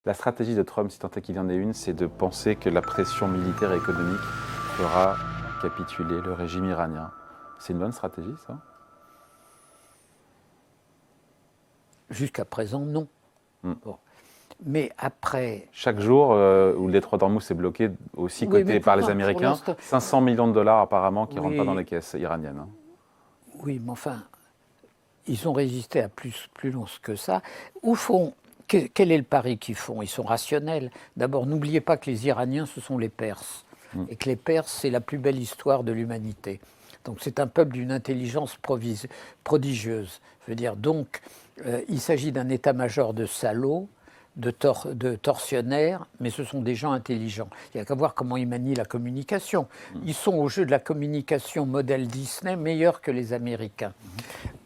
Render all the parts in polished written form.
La stratégie de Trump, si tant est qu'il y en ait une, c'est de penser que la pression militaire et économique fera capituler le régime iranien. C'est une bonne stratégie, ça? Jusqu'à présent, non. Bon. Mais après... Chaque jour où le détroit d'Ormuz est bloqué, aussi coté par les Américains, 500 millions de dollars apparemment qui ne rentrent pas dans les caisses iraniennes. Hein. Oui, mais enfin, ils ont résisté à plus long que ça. Au fond, quel est le pari qu'ils font? Ils sont rationnels. D'abord, n'oubliez pas que les Iraniens, ce sont les Perses. Et que les Perses, c'est la plus belle histoire de l'humanité. Donc c'est un peuple d'une intelligence prodigieuse. Je veux dire, donc, il s'agit d'un état-major de salauds, de tortionnaires, mais ce sont des gens intelligents. Il n'y a qu'à voir comment ils manient la communication. Ils sont au jeu de la communication modèle Disney meilleurs que les Américains.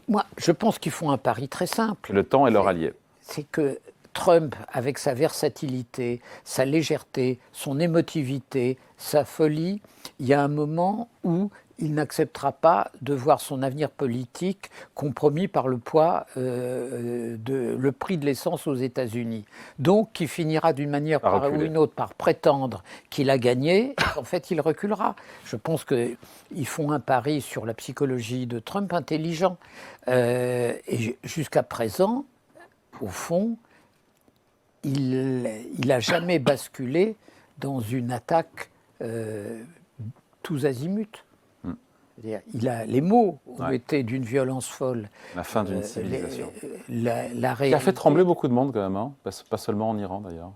Moi, je pense qu'ils font un pari très simple. Le temps est leur allié. C'est que Trump, avec sa versatilité, sa légèreté, son émotivité, sa folie, il y a un moment où il n'acceptera pas de voir son avenir politique compromis par le poids le prix de l'essence aux États-Unis. Donc, il finira d'une manière ou une autre par prétendre qu'il a gagné, et qu'en fait, il reculera. Je pense qu'ils font un pari sur la psychologie de Trump intelligent. Et jusqu'à présent, au fond, il n'a jamais basculé dans une attaque tous azimuts. Les mots ont été d'une violence folle. La fin d'une civilisation. Qui a fait trembler beaucoup de monde quand même, hein, pas seulement en Iran d'ailleurs.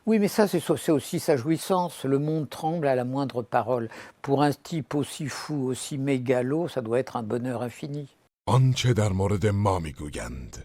Oui, mais ça, c'est aussi sa jouissance. Le monde tremble à la moindre parole. Pour un type aussi fou, aussi mégalo, ça doit être un bonheur infini. آنچه در مورد ما میگویند